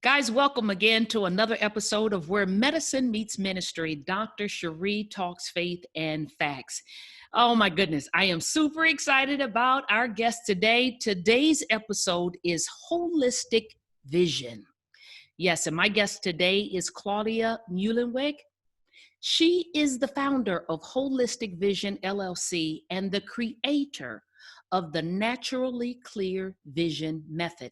Guys, welcome again to another episode of Where Medicine Meets Ministry. Dr. Cherie talks faith and facts. Oh my goodness, I am super excited about our guest today. Today's episode is holistic vision. Yes, and my guest today is Claudia Muehlenweg. She is the founder of Holistic Vision LLC and the creator of the Naturally Clear Vision Method.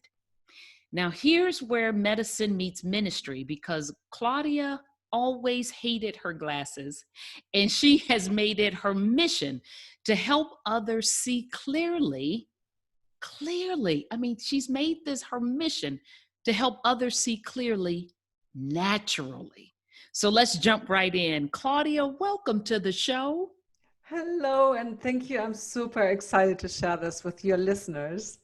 Now, here's where medicine meets ministry, because Claudia always hated her glasses, and she has made it her mission to help others see clearly. I mean, she's made this her mission to help others see clearly naturally. So let's jump right in. Claudia, welcome to the show. Hello, and thank you. I'm super excited to share this with your listeners.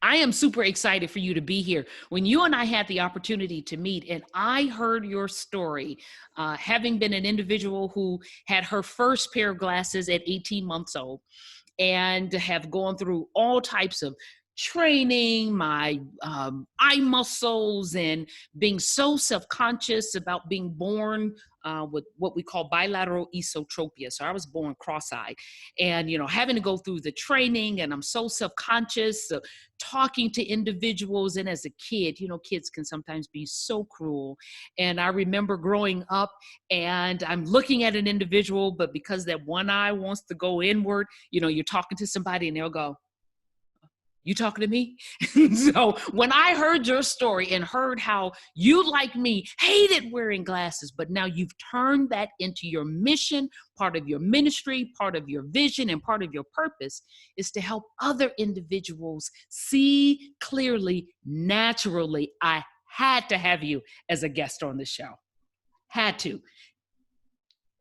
I am super excited for you to be here. When you and I had the opportunity to meet and I heard your story, having been an individual who had her first pair of glasses at 18 months old and have gone through all types of training, my eye muscles, and being so self-conscious about being born with what we call bilateral esotropia. So I was born cross-eyed, and having to go through the training, and I'm so self-conscious of talking to individuals. And as a kid, kids can sometimes be so cruel. And I remember growing up and I'm looking at an individual, but because that one eye wants to go inward, you're talking to somebody and they'll go, "You talking to me?" So when I heard your story and heard how you, like me, hated wearing glasses, but now you've turned that into your mission, part of your ministry, part of your vision, and part of your purpose is to help other individuals see clearly, naturally. I had to have you as a guest on the show. Had to.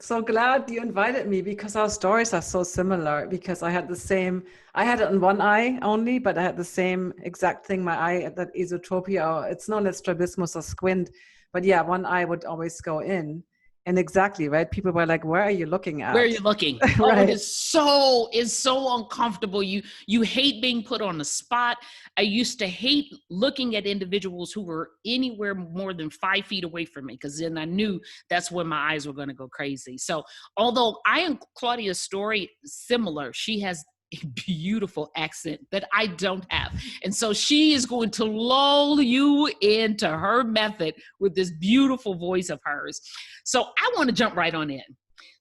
So glad you invited me, because our stories are so similar, because I had it on one eye only, but I had the same exact thing. My eye, that esotropia, or it's known as strabismus or squint. But yeah, one eye would always go in. And exactly, right? People were like, "Where are you looking at?" Where are you looking? Right. Oh, it's so uncomfortable. You hate being put on the spot. I used to hate looking at individuals who were anywhere more than 5 feet away from me, because then I knew that's when my eyes were going to go crazy. So although I and Claudia's story similar, she has a beautiful accent that I don't have. And so she is going to lull you into her method with this beautiful voice of hers. So I want to jump right on in.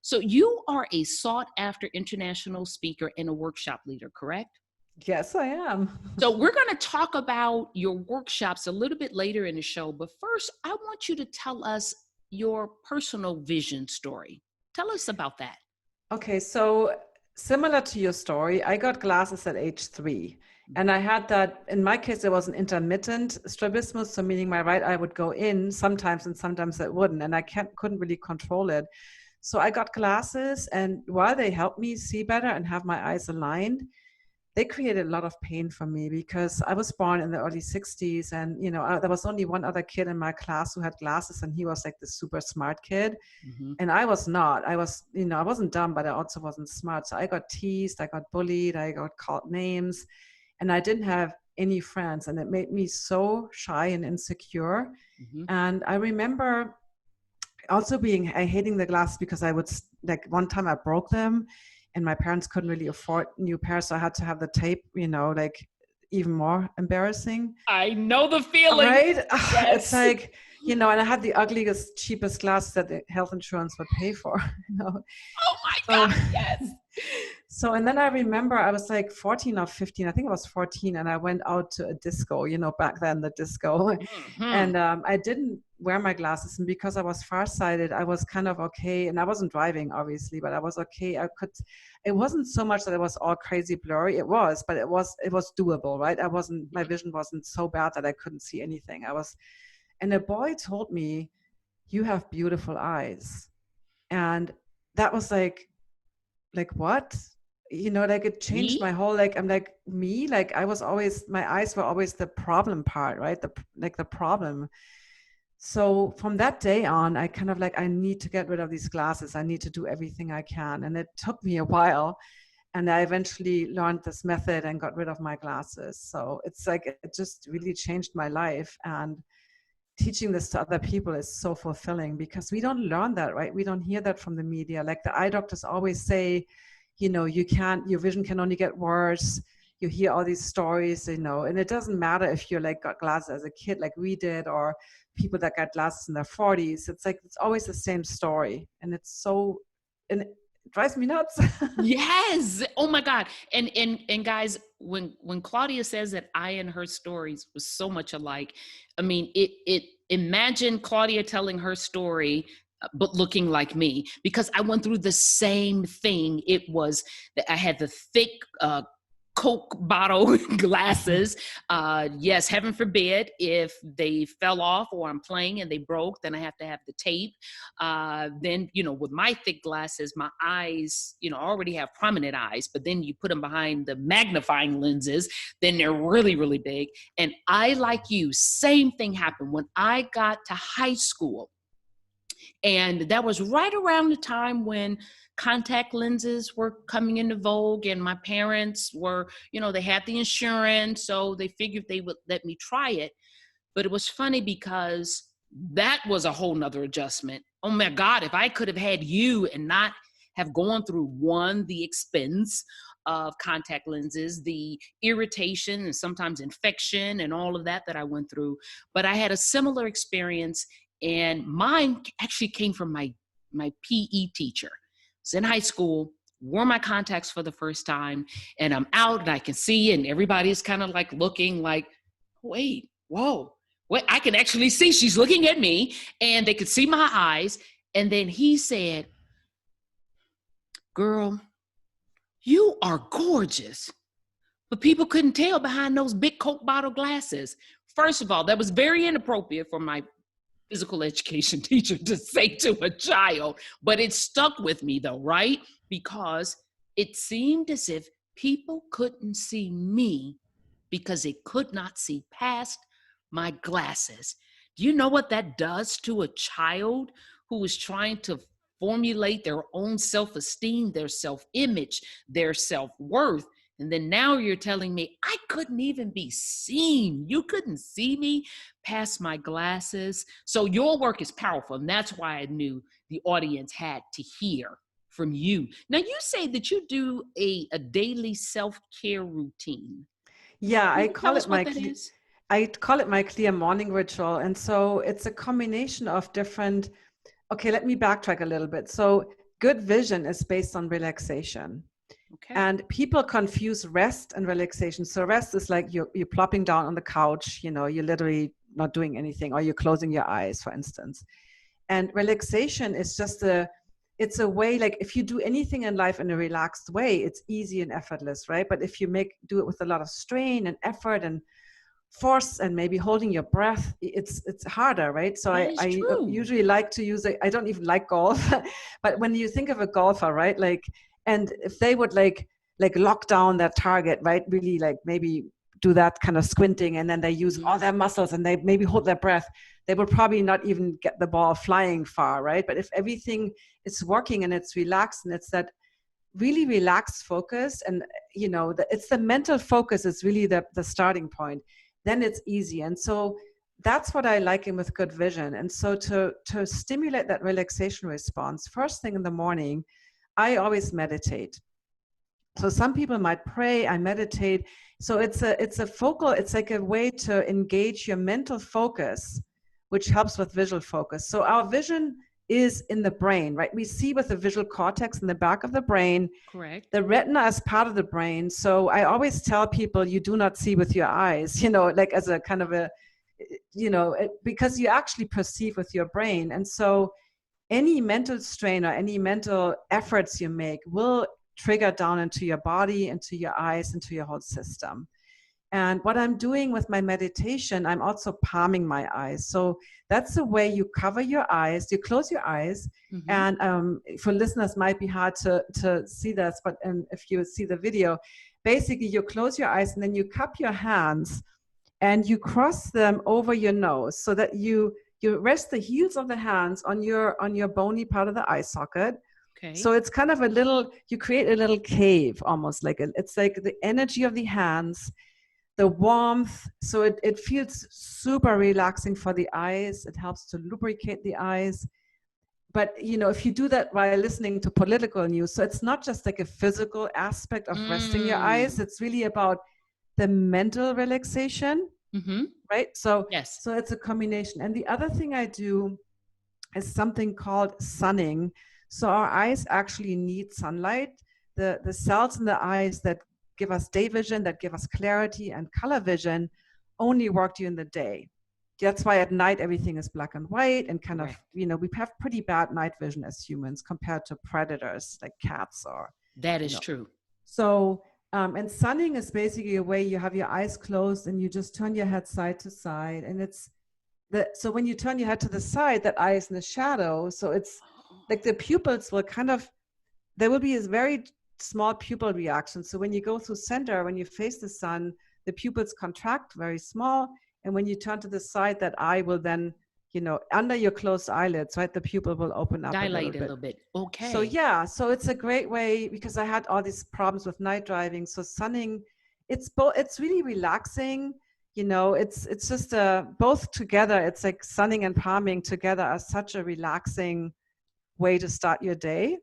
So you are a sought after international speaker and a workshop leader, correct? Yes, I am. So we're going to talk about your workshops a little bit later in the show. But first, I want you to tell us your personal vision story. Tell us about that. Okay, so similar to your story, I got glasses at age 3. And I had that, in my case, there was an intermittent strabismus, so meaning my right eye would go in sometimes and sometimes it wouldn't. And I couldn't really control it. So I got glasses, and while they helped me see better and have my eyes aligned, they created a lot of pain for me, because I was born in the early 60s, and there was only one other kid in my class who had glasses, and he was like the super smart kid. Mm-hmm. And I was not. I wasn't dumb, but I also wasn't smart. So I got teased, I got bullied, I got called names, and I didn't have any friends, and it made me so shy and insecure. Mm-hmm. And I remember also hating the glasses, because I would, like, one time I broke them, and my parents couldn't really afford new pairs, so I had to have the tape, like even more embarrassing. I know the feeling. Right? Yes. It's like, and I had the ugliest, cheapest glasses that the health insurance would pay for. Oh my God, yes. So, and then I remember I was like 14 or 15, I think I was 14, and I went out to a disco, back then, the disco. Mm-hmm. And I didn't wear my glasses, and because I was farsighted, I was kind of okay. And I wasn't driving, obviously, but I was okay. It wasn't so much that it was all crazy blurry. It was, but it was doable, right? My vision wasn't so bad that I couldn't see anything. And a boy told me, "You have beautiful eyes." And that was like what? Like, it changed my whole, I'm like, me? Like, my eyes were always the problem part, right? The problem. So from that day on, I kind of like, I need to get rid of these glasses. I need to do everything I can. And it took me a while. And I eventually learned this method and got rid of my glasses. So it's like, it just really changed my life. And teaching this to other people is so fulfilling, because we don't learn that, right? We don't hear that from the media. Like the eye doctors always say, your vision can only get worse. You hear all these stories, and it doesn't matter if you're like got glasses as a kid like we did, or people that got glasses in their 40s. It's like, it's always the same story. And and it drives me nuts. Yes. Oh my God. And guys, when Claudia says that I and her stories was so much alike, I mean, it imagine Claudia telling her story, but looking like me, because I went through the same thing. It was that I had the thick, Coke bottle glasses. Yes, heaven forbid if they fell off or I'm playing and they broke, then I have to have the tape. Then, with my thick glasses, my eyes, I already have prominent eyes, but then you put them behind the magnifying lenses, then they're really, really big. And I, like you, same thing happened when I got to high school. And that was right around the time when contact lenses were coming into vogue, and my parents were, they had the insurance, so they figured they would let me try it. But it was funny because that was a whole nother adjustment. Oh my God, if I could have had you and not have gone through the expense of contact lenses, the irritation and sometimes infection and all of that I went through. But I had a similar experience, and mine actually came from my PE teacher. I was in high school, wore my contacts for the first time, and I'm out and I can see, and everybody's kind of like looking like, wait, whoa, what? I can actually see she's looking at me, and they could see my eyes. And then he said, girl, you are gorgeous. But people couldn't tell behind those big Coke bottle glasses. First of all, that was very inappropriate for my physical education teacher to say to a child, but it stuck with me though, right? Because it seemed as if people couldn't see me because they could not see past my glasses. Do you know what that does to a child who is trying to formulate their own self-esteem, their self-image, their self-worth? And then now you're telling me I couldn't even be seen. You couldn't see me past my glasses. So your work is powerful. And that's why I knew the audience had to hear from you. Now, you say that you do a daily self-care routine. Yeah, Can you tell us what that is? I call it my clear morning ritual. And so it's a combination of different, okay, let me backtrack a little bit. So good vision is based on relaxation. Okay. And people confuse rest and relaxation. So rest is like you're plopping down on the couch, you're literally not doing anything, or you're closing your eyes, for instance. And relaxation is just it's a way, like if you do anything in life in a relaxed way, it's easy and effortless, right? But if you do it with a lot of strain and effort and force and maybe holding your breath, it's harder, right? So I usually like to use I don't even like golf, but when you think of a golfer, right, like, and if they would like lock down that target, right, really like maybe do that kind of squinting, and then they use all their muscles and they maybe hold their breath, they would probably not even get the ball flying far, right? But if everything is working and it's relaxed, and it's that really relaxed focus, and it's the mental focus is really the starting point, then it's easy. And so that's what I like in with good vision. And so to stimulate that relaxation response, first thing in the morning, I always meditate. So some people might pray, I meditate. So it's like a way to engage your mental focus, which helps with visual focus. So our vision is in the brain, right? We see with the visual cortex in the back of the brain. Correct. The retina is part of the brain. So I always tell people, you do not see with your eyes, like as a kind of because you actually perceive with your brain. And so any mental strain or any mental efforts you make will trigger down into your body, into your eyes, into your whole system. And what I'm doing with my meditation, I'm also palming my eyes. So that's the way you cover your eyes. You close your eyes. Mm-hmm. And for listeners, might be hard to see this, but if you see the video, basically you close your eyes and then you cup your hands and you cross them over your nose so that you rest the heels of the hands on your bony part of the eye socket. Okay. So it's kind of you create a little cave, almost like it's like the energy of the hands, the warmth. So it feels super relaxing for the eyes. It helps to lubricate the eyes. But, if you do that while listening to political news, so it's not just like a physical aspect of resting your eyes. It's really about the mental relaxation, right? So Yes. so it's a combination. And the other thing I do is something called sunning. So our eyes actually need sunlight. The cells in the eyes that give us day vision, that give us clarity and color vision, only work during the day. That's why at night everything is black and white and kind of, we have pretty bad night vision as humans compared to predators like cats or. That is true. So, and sunning is basically a way you have your eyes closed and you just turn your head side to side. And so when you turn your head to the side, that eye is in the shadow. So it's like the pupils will there will be a very small pupil reaction. So when you go through center, when you face the sun, the pupils contract very small. And when you turn to the side, that eye will then, under your closed eyelids, right? The pupil will open up Dilate a little bit. Okay. So so it's a great way, because I had all these problems with night driving. So sunning, it's really relaxing. It's just both together. It's like sunning and palming together are such a relaxing way to start your day.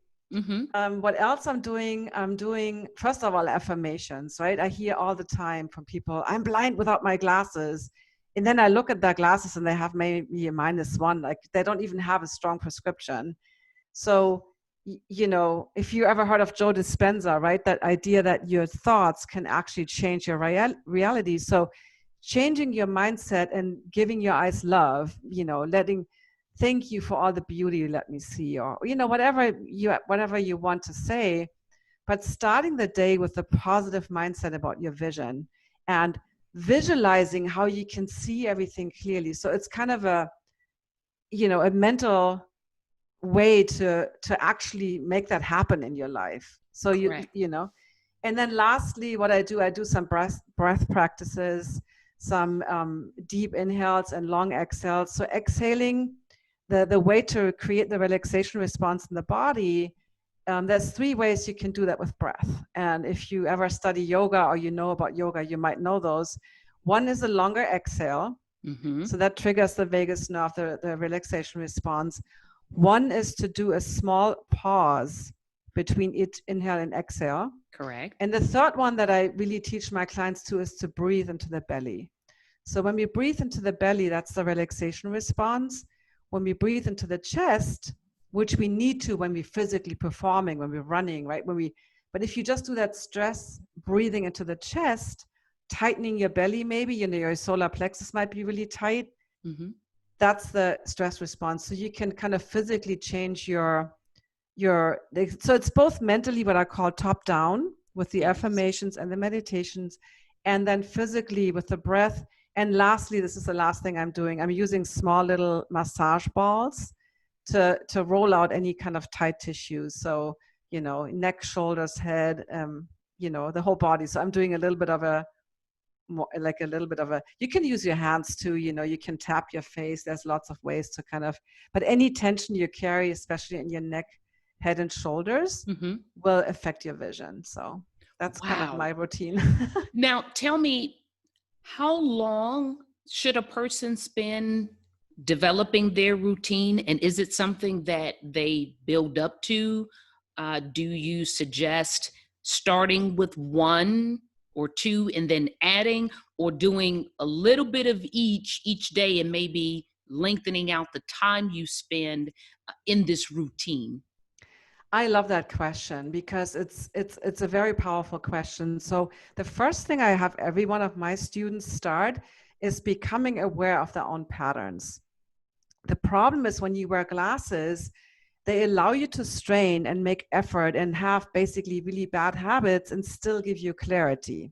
What else I'm doing? I'm doing, first of all, affirmations, right? I hear all the time from people, I'm blind without my glasses. And then I look at their glasses and they have maybe a -1, like they don't even have a strong prescription. So, if you ever heard of Joe Dispenza, right? That idea that your thoughts can actually change your reality. So changing your mindset and giving your eyes love, thank you for all the beauty you let me see, or, whatever you want to say, but starting the day with a positive mindset about your vision and visualizing how you can see everything clearly. So it's kind of a mental way to actually make that happen in your life. So and then lastly, what I do some breath practices, some deep inhales and long exhales. So exhaling, the way to create the relaxation response in the body, there's 3 ways you can do that with breath. And if you ever study yoga or about yoga, you might know those. One is a longer exhale. So that triggers the vagus nerve, the relaxation response. One is to do a small pause between each inhale and exhale. Correct. And the third one that I really teach my clients to is to breathe into the belly. So when we breathe into the belly, that's the relaxation response. When we breathe into the chest, which we need to when we're physically performing, when we're running, right? But if you just do that stress breathing into the chest, tightening your belly, maybe, your solar plexus might be really tight. That's the stress response. So you can kind of physically change so it's both mentally what I call top down with the affirmations and the meditations, and then physically with the breath. And lastly, this is the last thing I'm doing. I'm using small little massage balls to roll out any kind of tight tissues. So, neck, shoulders, head, the whole body. So I'm doing a little bit of you can use your hands too, you can tap your face. There's lots of ways to but any tension you carry, especially in your neck, head and shoulders, will affect your vision. So that's kind of my routine. Now, tell me, how long should a person spend developing their routine? And is it something that they build up to? Do you suggest starting with 1 or 2 and then adding, or doing a little bit of each day and maybe lengthening out the time you spend in this routine? I love that question because it's a very powerful question. So the first thing I have every one of my students start is becoming aware of their own patterns. The problem is when you wear glasses, they allow you to strain and make effort and have basically really bad habits and still give you clarity.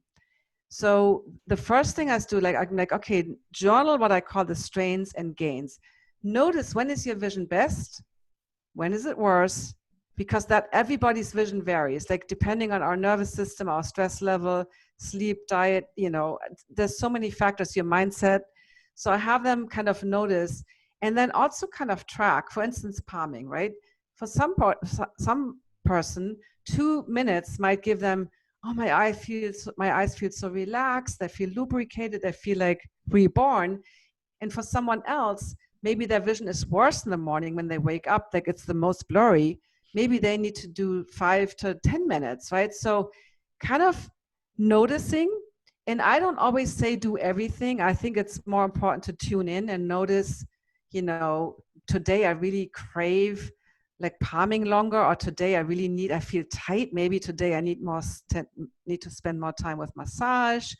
So the first thing I do, I'm like, okay, journal what I call the strains and gains. Notice, when is your vision best? When is it worse? Because that everybody's vision varies, like depending on our nervous system, our stress level, sleep, diet, there's so many factors, your mindset. So I have them kind of notice and then also kind of track, for instance, palming, right? For some person, 2 minutes might give them, oh, my eyes feel so relaxed. I feel lubricated. I feel like reborn. And for someone else, maybe their vision is worse in the morning when they wake up, like it's the most blurry. Maybe they need to do 5 to 10 minutes, right? So kind of noticing. And I don't always say do everything. I think it's more important to tune in and notice, today I really crave like palming longer, or today I feel tight. Maybe today I need to spend more time with massage,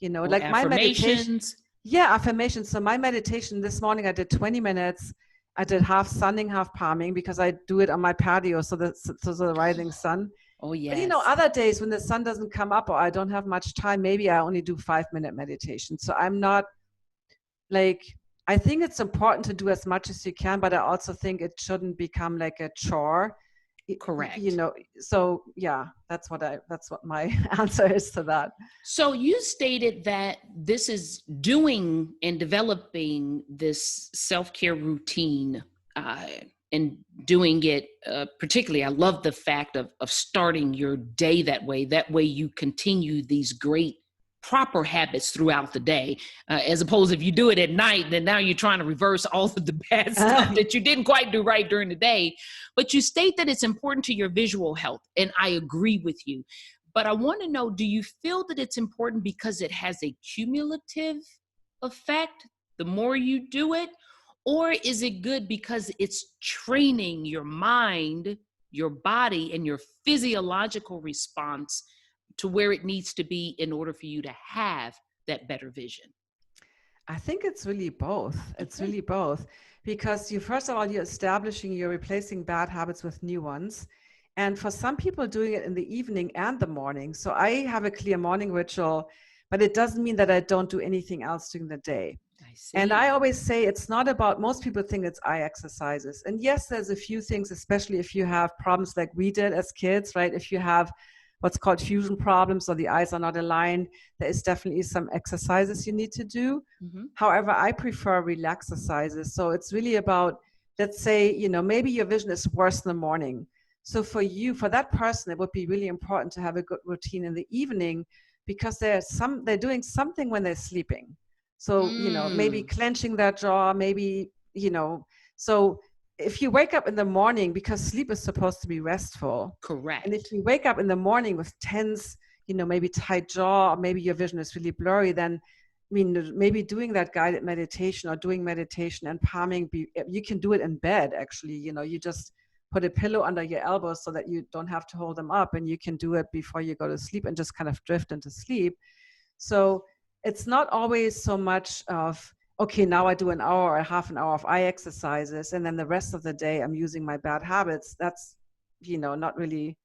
Or like my meditation. affirmations. Yeah, affirmations. So my meditation this morning, I did 20 minutes. I did half sunning, half palming, because I do it on my patio, so the rising sun. Oh, But yes. other days when the sun doesn't come up or I don't have much time, maybe I only do 5-minute meditation. So I'm not like, I think it's important to do as much as you can, but I also think it shouldn't become like a chore. Correct. So yeah, that's what my answer is to that. So you stated that this is doing and developing this self-care routine, uh, and doing it, particularly, I love the fact of starting your day that way. That way you continue these great proper habits throughout the day, as opposed if you do it at night, then now you're trying to reverse all of the bad stuff that you didn't quite do right during the day. But you state that it's important to your visual health, and I agree with you. But I want to know, do you feel that it's important because it has a cumulative effect the more you do it? Or is it good because it's training your mind, your body, and your physiological response to where it needs to be in order for you to have that better vision? I think it's really both. It's really both, because first of all, you're replacing bad habits with new ones. And for some people, doing it in the evening and the morning. So I have a clear morning ritual, but it doesn't mean that I don't do anything else during the day. I see. And I always say it's not about, most people think it's eye exercises. And yes, there's a few things, especially if you have problems like we did as kids, right? If you have what's called fusion problems, or the eyes are not aligned, there is definitely some exercises you need to do. Mm-hmm. However, I prefer relaxercises. So it's really about, let's say, maybe your vision is worse in the morning. So for that person, it would be really important to have a good routine in the evening, because they're doing something when they're sleeping. So, maybe clenching their jaw, maybe, so if you wake up in the morning, because sleep is supposed to be restful. Correct. And if you wake up in the morning with tense, maybe tight jaw, or maybe your vision is really blurry, then maybe doing that guided meditation or doing meditation and palming, you can do it in bed, actually. You just put a pillow under your elbows so that you don't have to hold them up, and you can do it before you go to sleep and just kind of drift into sleep. So it's not always so much of, okay, now I do an hour or half an hour of eye exercises, and then the rest of the day I'm using my bad habits. That's, not really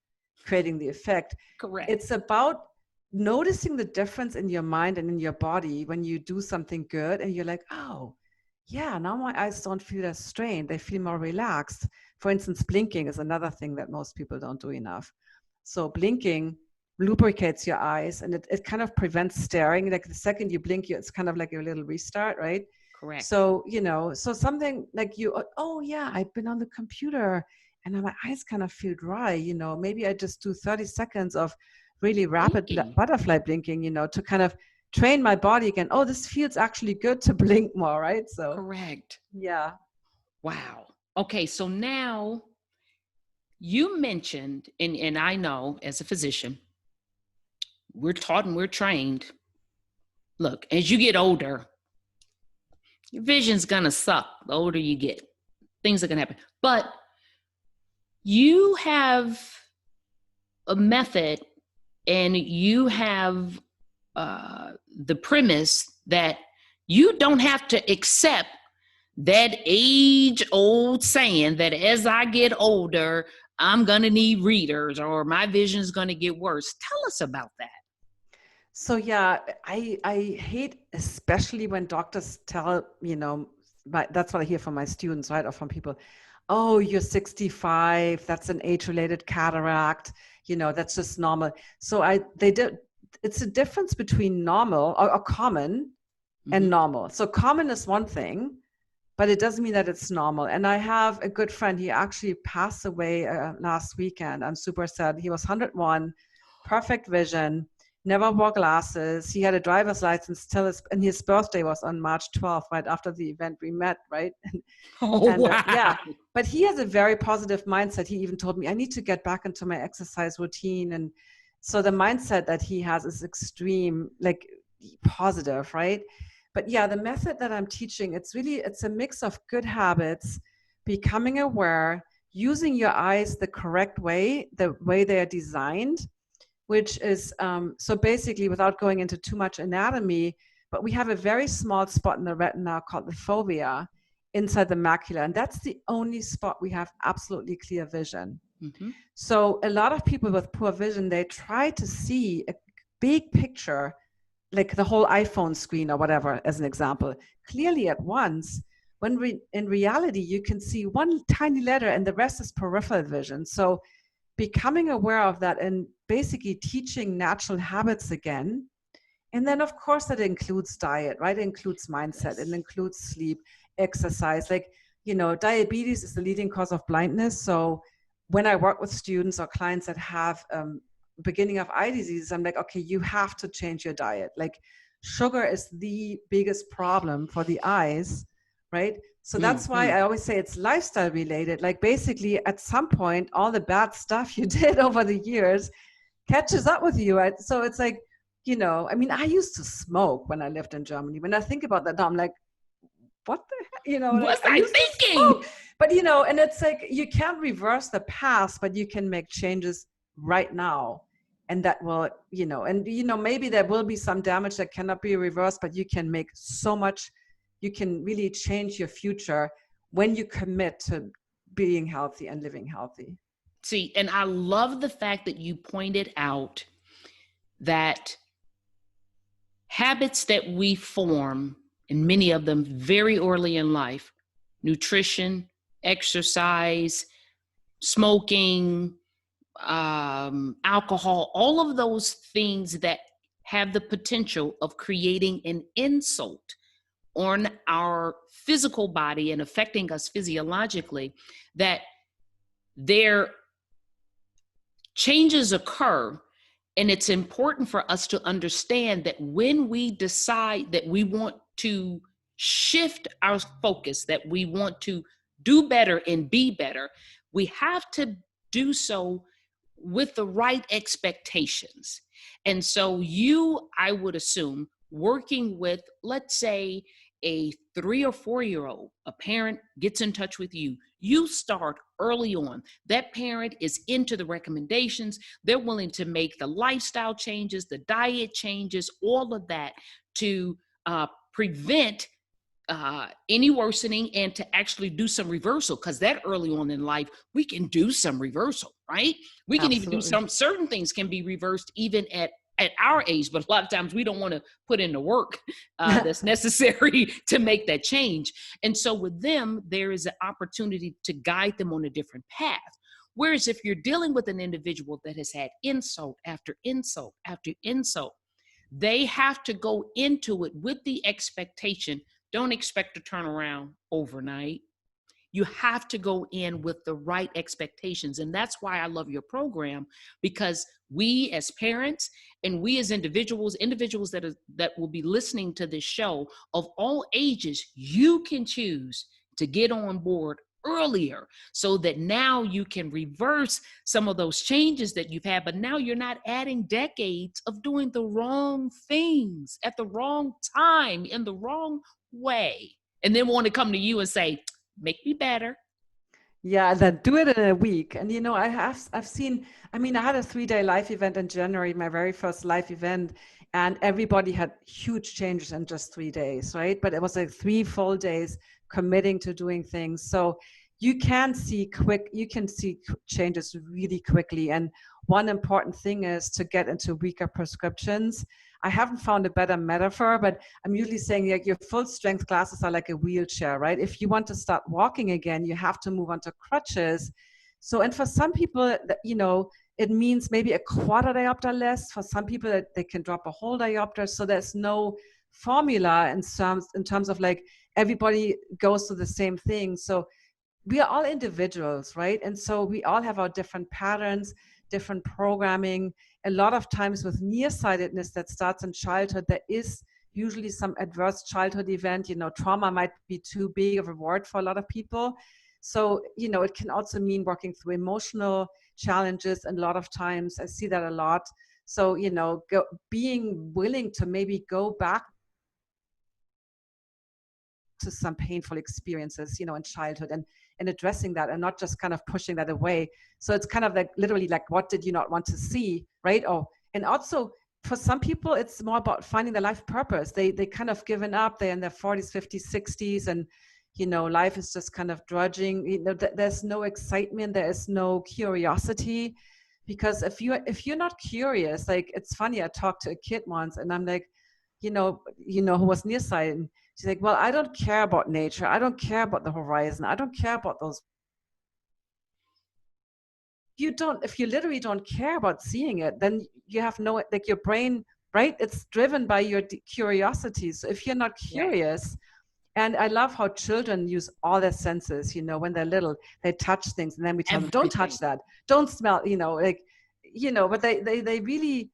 creating the effect. Correct. It's about noticing the difference in your mind and in your body when you do something good, and you're like, oh, yeah, now my eyes don't feel as strained. They feel more relaxed. For instance, blinking is another thing that most people don't do enough. So blinking lubricates your eyes, and it kind of prevents staring. Like the second you blink, it's kind of like a little restart, right? Correct. So, so something like oh yeah, I've been on the computer and my eyes kind of feel dry, maybe I just do 30 seconds of really rapid butterfly blinking, to kind of train my body again. Oh, this feels actually good to blink more, right? So correct. Yeah. Wow. Okay, so now you mentioned, and I know as a physician, we're taught and we're trained. Look, as you get older, your vision's gonna suck. The older you get, things are gonna happen. But you have a method, and you have the premise that you don't have to accept that age-old saying that as I get older, I'm gonna need readers or my vision's gonna get worse. Tell us about that. So yeah, I hate, especially when doctors tell, that's what I hear from my students, right? Or from people, oh, you're 65, that's an age-related cataract, that's just normal. So it's a difference between normal or common and normal. So common is one thing, but it doesn't mean that it's normal. And I have a good friend, he actually passed away last weekend. I'm super sad. He was 101, perfect vision, never wore glasses. He had a driver's license and his birthday was on March 12th, right after the event we met, right? Oh, And wow. yeah, but he has a very positive mindset. He even told me, I need to get back into my exercise routine. And so the mindset that he has is extreme, like positive, right? But yeah, the method that I'm teaching, it's a mix of good habits, becoming aware, using your eyes the correct way, the way they are designed, which is, so basically without going into too much anatomy, but we have a very small spot in the retina called the fovea inside the macula. And that's the only spot we have absolutely clear vision. Mm-hmm. So a lot of people with poor vision, they try to see a big picture, like the whole iPhone screen or whatever, as an example, clearly at once, when in reality, you can see one tiny letter and the rest is peripheral vision. So becoming aware of that and basically teaching natural habits again. And then, of course, that includes diet, right? It includes mindset. It includes sleep, exercise. Like, diabetes is the leading cause of blindness. So when I work with students or clients that have beginning of eye disease, I'm like, okay, you have to change your diet. Like, sugar is the biggest problem for the eyes, right? So that's why I always say it's lifestyle related. Like, basically, at some point, all the bad stuff you did over the years catches up with you, right? So it's like, I mean, I used to smoke when I lived in Germany. When I think about that now, I'm like, what the heck? Like, What's I I used to thinking? smoke. But, and it's like, you can't reverse the past, but you can make changes right now. And that will, maybe there will be some damage that cannot be reversed, but you can make so much, you can really change your future when you commit to being healthy and living healthy. See, and I love the fact that you pointed out that habits that we form, and many of them very early in life, nutrition, exercise, smoking, alcohol, all of those things that have the potential of creating an insult on our physical body and affecting us physiologically, that their changes occur. And it's important for us to understand that when we decide that we want to shift our focus, that we want to do better and be better, we have to do so with the right expectations. And so I would assume, working with, let's say, a 3 or 4-year-old, a parent gets in touch with you, you start early on. That parent is into the recommendations. They're willing to make the lifestyle changes, the diet changes, all of that to prevent any worsening and to actually do some reversal, because that early on in life, we can do some reversal, right? We can even do certain things can be reversed even at our age, but a lot of times we don't want to put in the work that's necessary to make that change. And so with them, there is an opportunity to guide them on a different path. Whereas if you're dealing with an individual that has had insult after insult after insult, they have to go into it with the expectation, don't expect to turn around overnight. You have to go in with the right expectations. And that's why I love your program, because we as parents and we as individuals that will be listening to this show of all ages, you can choose to get on board earlier so that now you can reverse some of those changes that you've had, but now you're not adding decades of doing the wrong things at the wrong time in the wrong way, and then want to come to you and say, make me better. Yeah, then do it in a week. And I've seen, I mean, I had a 3-day live event in January, my very first live event, and everybody had huge changes in just 3 days, right? But it was like 3 full days committing to doing things. So you can see changes really quickly. And one important thing is to get into weaker prescriptions. I haven't found a better metaphor, but I'm usually saying, like, your full strength glasses are like a wheelchair, right? If you want to start walking again, you have to move on to crutches. So, and for some people, it means maybe a quarter diopter less. For some people, they can drop a whole diopter. So there's no formula in terms of like everybody goes to the same thing. So we are all individuals, right? And so we all have our different patterns. different programming. A lot of times with nearsightedness that starts in childhood, there is usually some adverse childhood event. Trauma might be too big of a word for a lot of people. So, it can also mean working through emotional challenges. And a lot of times I see that a lot. So, being willing to maybe go back to some painful experiences, in childhood, and addressing that, and not just kind of pushing that away. So it's kind of like literally like, what did you not want to see, right? And also for some people, it's more about finding their life purpose. They kind of given up. They're in their 40s, 50s, 60s, and life is just kind of drudging. There's no excitement. There is no curiosity, because if you're not curious, like, it's funny. I talked to a kid once, and I'm like, who was nearsighted. She's like, well, I don't care about nature. I don't care about the horizon. I don't care about those. If you literally don't care about seeing it, then you have no, like, your brain, right? It's driven by your curiosity. So if you're not curious, and I love how children use all their senses, when they're little, they touch things, and then we tell them, don't touch that, don't smell, but they really,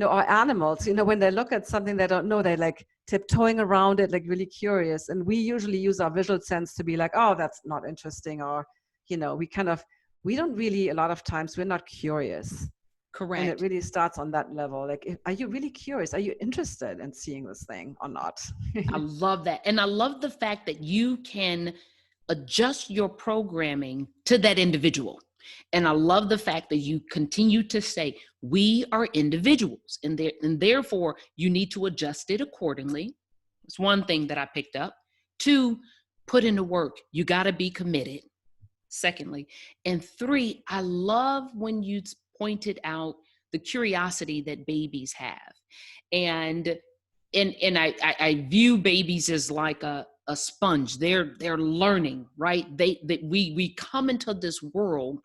are animals, when they look at something they don't know, they like tiptoeing around it, like really curious. And we usually use our visual sense to be like, oh, that's not interesting. Or, we don't really, a lot of times we're not curious. Correct. And it really starts on that level. Like, are you really curious? Are you interested in seeing this thing or not? I love that. And I love the fact that you can adjust your programming to that individual. And I love the fact that you continue to say, we are individuals, and therefore you need to adjust it accordingly. It's one thing that I picked up. 2, put in the work. You got to be committed. Secondly. And 3, I love when you pointed out the curiosity that babies have. And I view babies as like a sponge. They're learning, right? We come into this world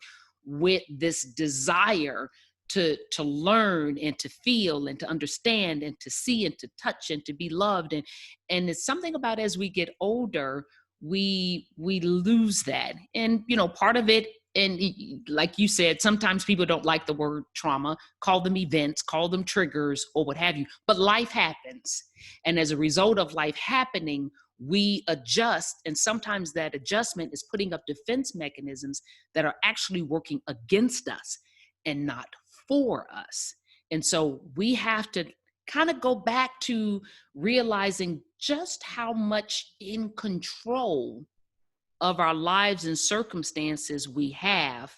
with this desire to learn and to feel and to understand and to see and to touch and to be loved. And it's something about, as we get older, we lose that. And, part of it, and like you said, sometimes people don't like the word trauma, call them events, call them triggers, or what have you, but life happens. And as a result of life happening, we adjust. And sometimes that adjustment is putting up defense mechanisms that are actually working against us and not for us. And so we have to kind of go back to realizing just how much in control of our lives and circumstances we have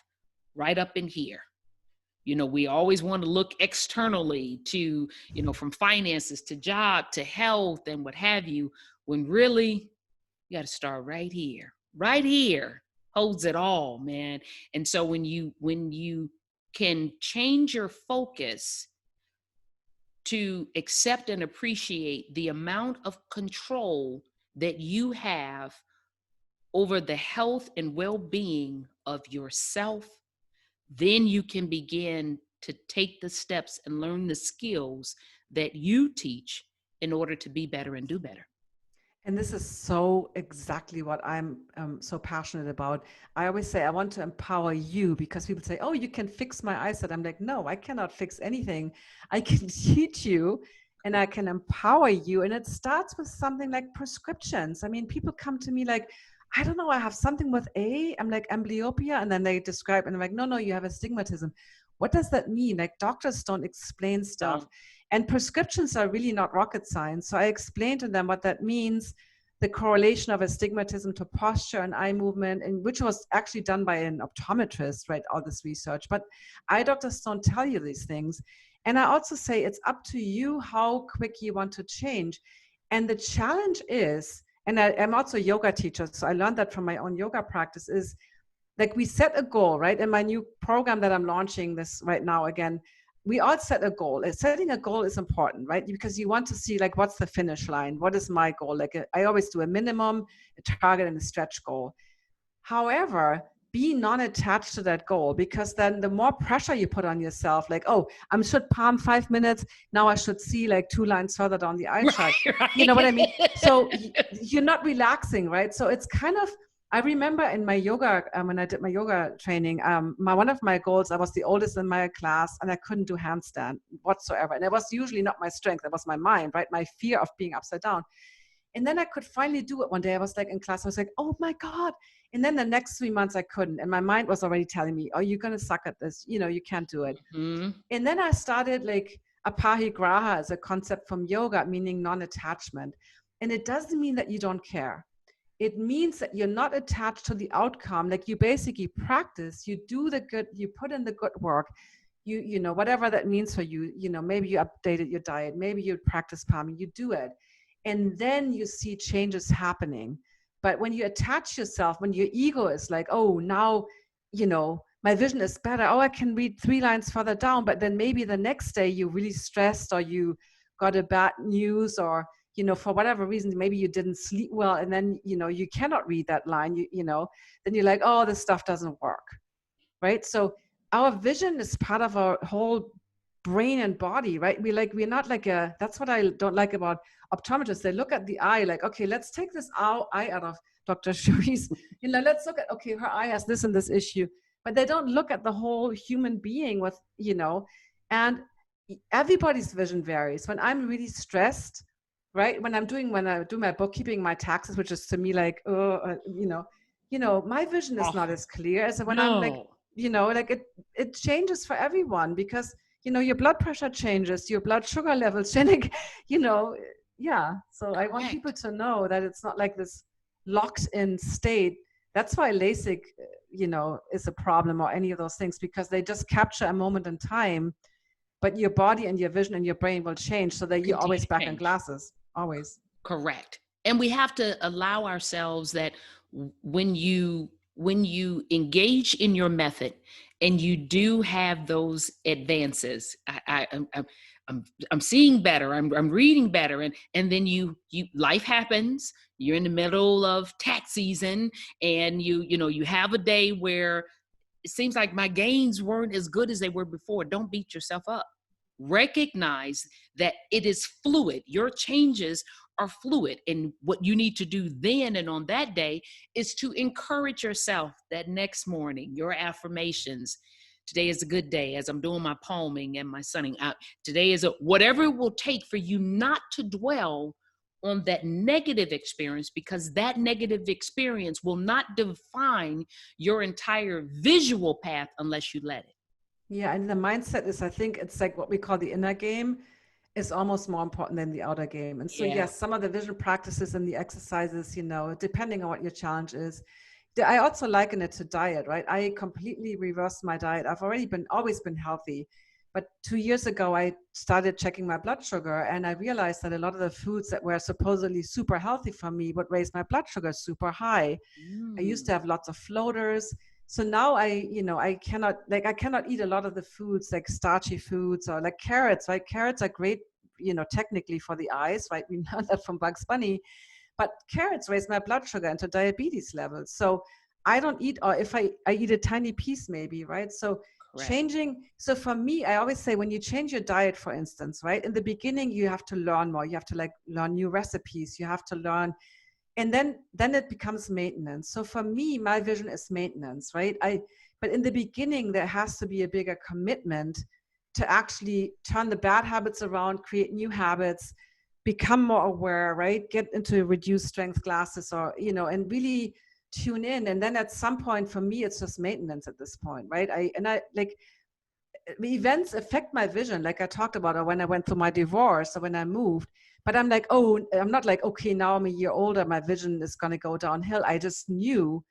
right up in here. We always want to look externally to, from finances to job to health and what have you, when really you got to start right here. Right here holds it all, man. And so when you can change your focus to accept and appreciate the amount of control that you have over the health and well-being of yourself, then you can begin to take the steps and learn the skills that you teach in order to be better and do better. And this is so exactly what I'm so passionate about. I always say, I want to empower you, because people say, oh, you can fix my eyesight. I'm like, no, I cannot fix anything. I can teach you and I can empower you. And it starts with something like prescriptions. I mean, people come to me like, I don't know, I have something with I'm like amblyopia. And then they describe, and I'm like, no, you have astigmatism. What does that mean? Like, doctors don't explain stuff. No. And prescriptions are really not rocket science. So I explained to them what that means, the correlation of astigmatism to posture and eye movement, and which was actually done by an optometrist, right? All this research. But eye doctors don't tell you these things. And I also say it's up to you how quick you want to change. And the challenge is, and I'm also a yoga teacher, so I learned that from my own yoga practice, is like, we set a goal, right? In my new program that I'm launching this right now, again, we all set a goal. Setting a goal is important, right? Because you want to see, like, what's the finish line? What is my goal? Like, I always do a minimum, a target, and a stretch goal. However, be non-attached to that goal, because then the more pressure you put on yourself, like, oh, I should palm 5 minutes. Now I should see like 2 lines further down the eye chart. Right. You know what I mean? So you're not relaxing, right? So it's kind of, I remember in my yoga, when I did my yoga training, one of my goals, I was the oldest in my class and I couldn't do handstand whatsoever. And it was usually not my strength, it was my mind, right? My fear of being upside down. And then I could finally do it one day. I was like in class, I was like, oh my God. And then the next 3 months I couldn't. And my mind was already telling me, oh, you're going to suck at this. You can't do it. Mm-hmm. And then I started like aparigraha as a concept from yoga, meaning non-attachment. And it doesn't mean that you don't care. It means that you're not attached to the outcome. Like you basically practice, you do the good, you put in the good work, you know, whatever that means for you, maybe you updated your diet, maybe you practice palming, you do it. And then you see changes happening. But when you attach yourself, when your ego is like, oh, now, my vision is better. Oh, I can read 3 lines further down. But then maybe the next day you're really stressed or you got a bad news or, for whatever reason, maybe you didn't sleep well. And then, you cannot read that line, then you're like, oh, this stuff doesn't work. Right. So our vision is part of our whole brain and body, right? We're not like that's what I don't like about optometrists. They look at the eye like, okay, let's take this eye out of Dr. Shuri's, let's look at, okay, her eye has this and this issue, but they don't look at the whole human being with, and everybody's vision varies. When I'm really stressed, right? When I do my bookkeeping, my taxes, which is to me like, my vision is not as clear as when I'm like, like it changes for everyone because, your blood pressure changes, your blood sugar levels change, yeah. So Correct. I want people to know that it's not like this locked in state. That's why LASIK, is a problem or any of those things, because they just capture a moment in time, but your body and your vision and your brain will change so that you're always back in glasses, always. Correct. And we have to allow ourselves that when you engage in your method and you do have those advances, I'm seeing better, I'm reading better, and then you life happens, you're in the middle of tax season, and you have a day where it seems like my gains weren't as good as they were before. Don't beat yourself up. Recognize that it is fluid. Your changes are fluid. And what you need to do then and on that day is to encourage yourself that next morning, your affirmations. Today is a good day as I'm doing my palming and my sunning out. Today is whatever it will take for you not to dwell on that negative experience, because that negative experience will not define your entire visual path unless you let it. Yeah, and the mindset is, I think it's like what we call the inner game is almost more important than the outer game. And so, yes, some of the vision practices and the exercises, depending on what your challenge is. I also liken it to diet, right? I completely reversed my diet. I've always been healthy. But 2 years ago, I started checking my blood sugar, and I realized that a lot of the foods that were supposedly super healthy for me would raise my blood sugar super high. I used to have lots of floaters. So now I cannot eat a lot of the foods like starchy foods or like carrots, right? Carrots are great, technically for the eyes, right? We learned that from Bugs Bunny, but carrots raise my blood sugar into diabetes levels. So I don't eat, or if I eat a tiny piece maybe, right? So Correct. Changing. So for me, I always say when you change your diet, for instance, right? In the beginning, you have to learn more. You have to learn new recipes. You have to learn. And then it becomes maintenance. So for me, my vision is maintenance, right? But in the beginning, there has to be a bigger commitment to actually turn the bad habits around, create new habits, become more aware, right? Get into reduced strength glasses or, and really tune in. And then at some point, for me, it's just maintenance at this point, right? Events affect my vision, like I talked about, or when I went through my divorce or when I moved. But I'm like, I'm not like, okay, now I'm a year older, my vision is going to go downhill. I just knew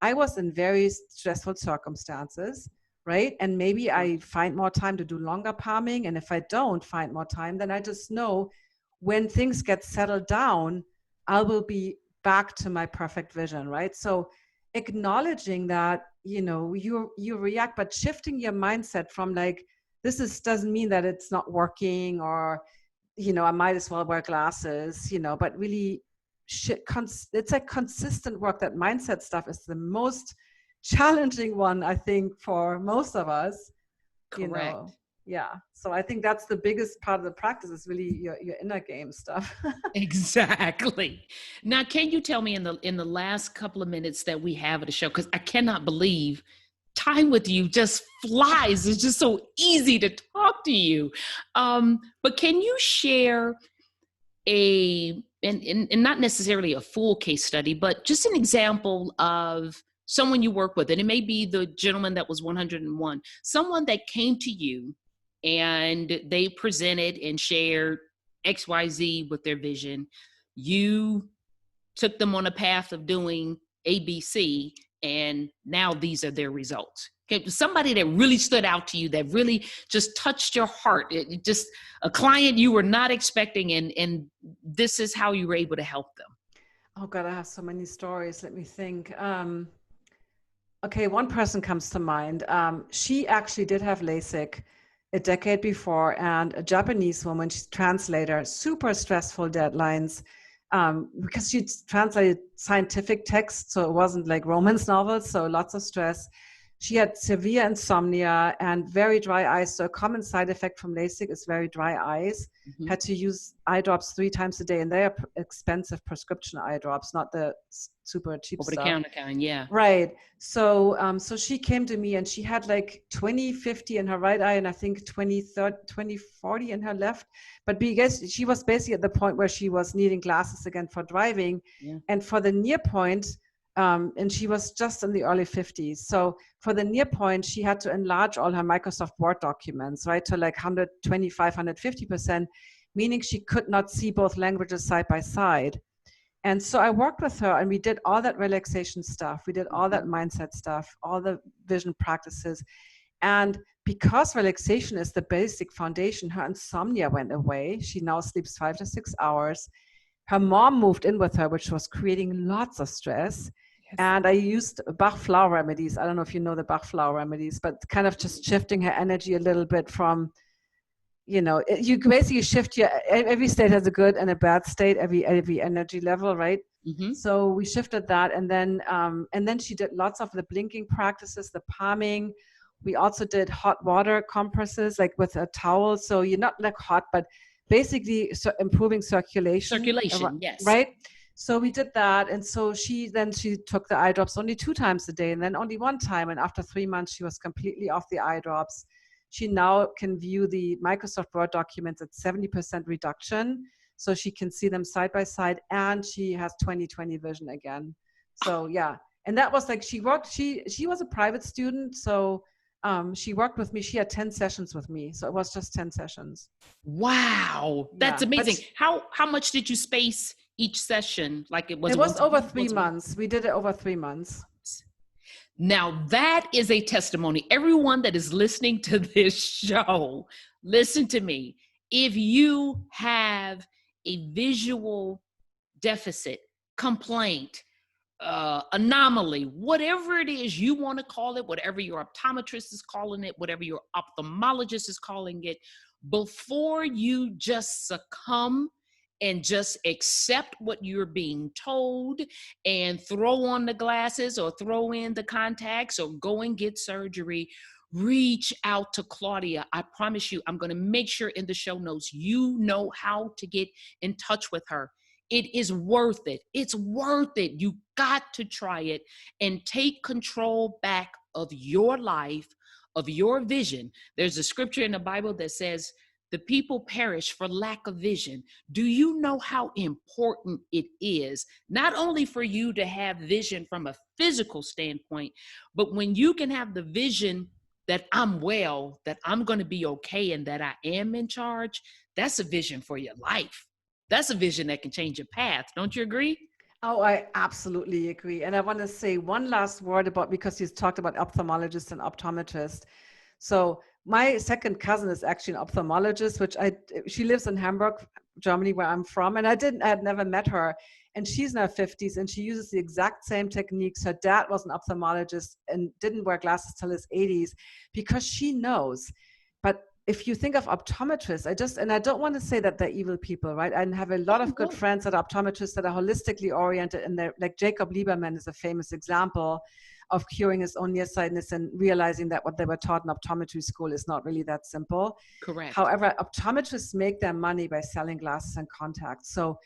I was in very stressful circumstances, right? And maybe I find more time to do longer palming. And if I don't find more time, then I just know when things get settled down, I will be back to my perfect vision, right? So acknowledging that, you react, but shifting your mindset from like, doesn't mean that it's not working or, I might as well wear glasses, but really it's like consistent work. That mindset stuff is the most challenging one, I think, for most of us. Correct. Yeah. So I think that's the biggest part of the practice is really your inner game stuff. Exactly. Now, can you tell me in the last couple of minutes that we have of the show, because I cannot believe time with you just flies. It's just so easy to talk to you. But can you share and not necessarily a full case study, but just an example of someone you work with, and it may be the gentleman that was 101, someone that came to you and they presented and shared XYZ with their vision. You took them on a path of doing ABC, and now these are their results. Okay, somebody that really stood out to you, that really just touched your heart. It just a client you were not expecting, and this is how you were able to help them. Oh God, I have so many stories. Let me think. Okay, one person comes to mind. She actually did have LASIK a decade before, and a Japanese woman, she's translator, super stressful deadlines, because she translated scientific texts, so it wasn't like romance novels, so lots of stress. She had severe insomnia and very dry eyes. So a common side effect from LASIK is very dry eyes. Mm-hmm. Had to use eye drops 3 times a day, and they are expensive prescription eye drops, not the super cheap Over the stuff. counter kind, yeah. Right. So so she came to me and she had like 20/50 in her right eye and I think 20/40 in her left. But because she was basically at the point where she was needing glasses again for driving, Yeah. and for the near point, and she was just in the early 50s. So for the near point, she had to enlarge all her Microsoft Word documents, right, to like 125, 150%, meaning she could not see both languages side by side. And so I worked with her and we did all that relaxation stuff. We did all that mindset stuff, all the vision practices. And because relaxation is the basic foundation, her insomnia went away. She now sleeps 5 to 6 hours. Her mom moved in with her, which was creating lots of stress. Yes. And I used Bach flower remedies. I don't know if you know the Bach flower remedies, but kind of just shifting her energy a little bit from, you know, you basically shift your, every state has a good and a bad state, every energy level, right? Mm-hmm. So we shifted that, and then she did lots of the blinking practices, the palming. We also did hot water compresses, like with a towel. So you're not like hot, but basically improving circulation. Circulation, yes. Right. So we did that, and so she took the eye drops only 2 times a day, and then only 1 time. And after 3 months, she was completely off the eye drops. She now can view the Microsoft Word documents at 70% reduction. So she can see them side by side, and she has 20/20 vision again. So yeah. And that was like, she was a private student. So she worked with me. She had 10 sessions with me. So it was just 10 sessions. Wow. That's amazing. How much did you space each session? Like it was over 3 months. We did it over 3 months. Now that is a testimony. Everyone that is listening to this show, listen to me. If you have a visual deficit, complaint, anomaly, whatever it is you want to call it, whatever your optometrist is calling it, whatever your ophthalmologist is calling it, before you just succumb and just accept what you're being told and throw on the glasses or throw in the contacts or go and get surgery, reach out to Claudia. I promise you, I'm going to make sure in the show notes, you know how to get in touch with her. It is worth it. It's worth it. You got to try it and take control back of your life, of your vision. There's a scripture in the Bible that says, the people perish for lack of vision. Do you know how important it is, not only for you to have vision from a physical standpoint, but when you can have the vision that I'm well, that I'm going to be okay, and that I am in charge, that's a vision for your life. That's a vision that can change your path. Don't you agree? Oh, I absolutely agree. And I want to say one last word about, because you talked about ophthalmologists and optometrists. So my second cousin is actually an ophthalmologist, she lives in Hamburg, Germany, where I'm from. And I had never met her. And she's in her 50s and she uses the exact same techniques. Her dad was an ophthalmologist and didn't wear glasses till his 80s because she knows. But if you think of optometrists, and I don't want to say that they're evil people, right? I have a lot of good friends that are optometrists that are holistically oriented, and they're like Jacob Lieberman is a famous example of curing his own nearsightedness and realizing that what they were taught in optometry school is not really that simple. Correct. However, optometrists make their money by selling glasses and contacts. So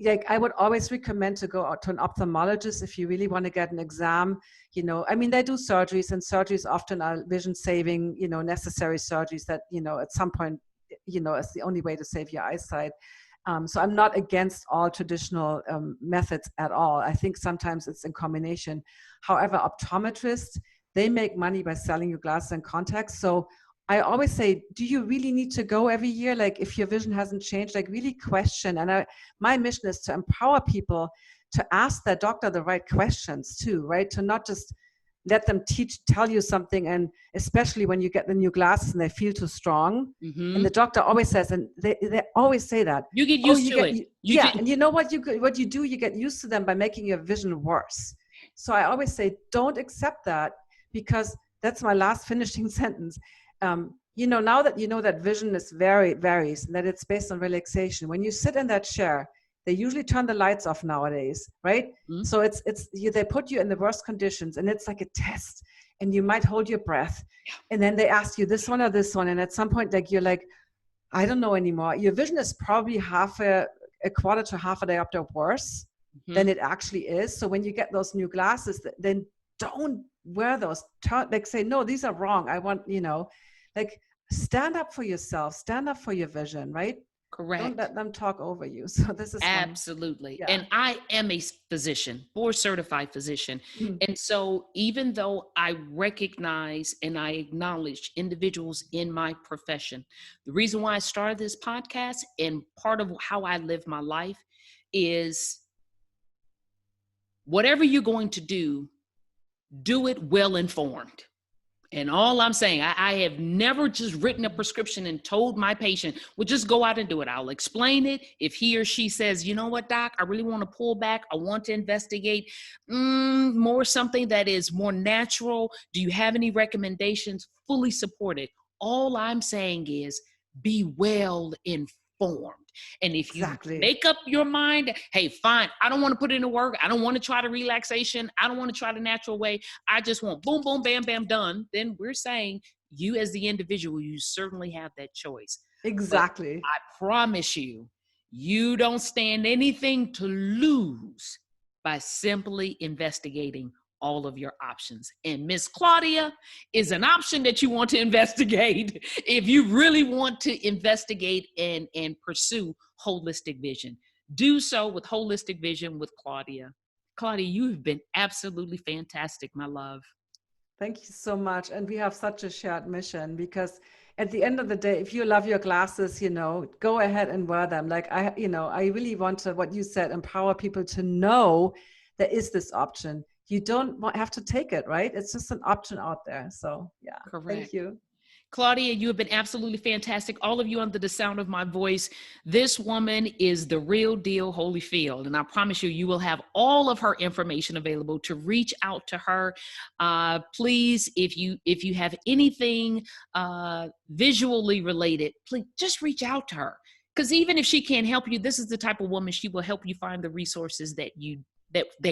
like I would always recommend to go out to an ophthalmologist if you really want to get an exam. You know, I mean, they do surgeries, and surgeries often are vision saving, you know, necessary surgeries that, you know, at some point, you know, it's the only way to save your eyesight. So I'm not against all traditional methods at all. I think sometimes it's in combination. However, optometrists, they make money by selling you glasses and contacts. So I always say, do you really need to go every year? Like if your vision hasn't changed, like really question. And my mission is to empower people to ask their doctor the right questions too, right? To not just let them tell you something. And especially when you get the new glasses and they feel too strong. Mm-hmm. And the doctor always says, and they always say that. You get used to it. And you know what you do, you get used to them by making your vision worse. So I always say, don't accept that, because that's my last finishing sentence. You know, now that you know that vision is varies and that it's based on relaxation, when you sit in that chair, they usually turn the lights off nowadays, right? Mm-hmm. So they put you in the worst conditions, and it's like a test, and you might hold your breath, and then they ask you this one or this one, and at some point, like you're like, I don't know anymore. Your vision is probably a quarter to half a diopter worse than it actually is. So when you get those new glasses, then don't wear those. Like say, no, these are wrong. I want, you know, like stand up for yourself, stand up for your vision, right? Correct. Don't let them talk over you. So this is absolutely. And I am a physician, board certified physician. And so even though I recognize and I acknowledge individuals in my profession, the reason why I started this podcast and part of how I live my life is whatever you're going to do it well informed. And all I'm saying, I have never just written a prescription and told my patient, well, just go out and do it. I'll explain it. If he or she says, you know what, doc, I really want to pull back. I want to investigate more something that is more natural. Do you have any recommendations? Fully supported. All I'm saying is be well informed. And if you make up your mind, hey, fine, I don't want to put in the work. I don't want to try the relaxation. I don't want to try the natural way. I just want boom, boom, bam, bam, done. Then we're saying you as the individual, you certainly have that choice. Exactly. But I promise you, you don't stand anything to lose by simply investigating all of your options. And Miss Claudia is an option that you want to investigate if you really want to investigate and pursue holistic vision. Do so with holistic vision with Claudia. Claudia, you have been absolutely fantastic, my love. Thank you so much. And we have such a shared mission, because at the end of the day, if you love your glasses, you know, go ahead and wear them. Like I really want to, what you said, empower people to know there is this option. You don't have to take it, right? It's just an option out there. So yeah, correct. Thank you. Claudia, you have been absolutely fantastic. All of you under the sound of my voice, this woman is the real deal Holyfield. And I promise you, you will have all of her information available to reach out to her. Please, if you have anything visually related, please just reach out to her. Because even if she can't help you, this is the type of woman, she will help you find the resources that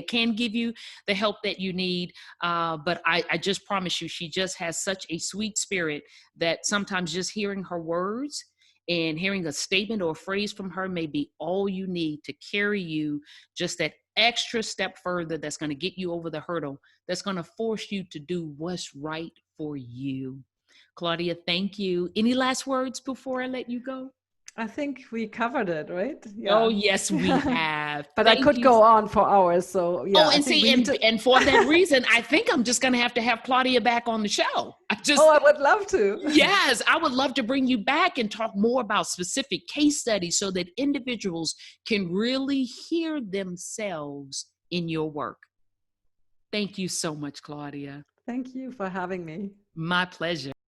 can give you the help that you need. But I just promise you, she just has such a sweet spirit that sometimes just hearing her words and hearing a statement or a phrase from her may be all you need to carry you just that extra step further that's going to get you over the hurdle, that's going to force you to do what's right for you. Claudia, thank you. Any last words before I let you go? I think we covered it, right? Yeah. Oh, yes, we have. But I could go on for hours. So yeah. Oh, and for that reason, I think I'm just going to have Claudia back on the show. I would love to. Yes, I would love to bring you back and talk more about specific case studies so that individuals can really hear themselves in your work. Thank you so much, Claudia. Thank you for having me. My pleasure.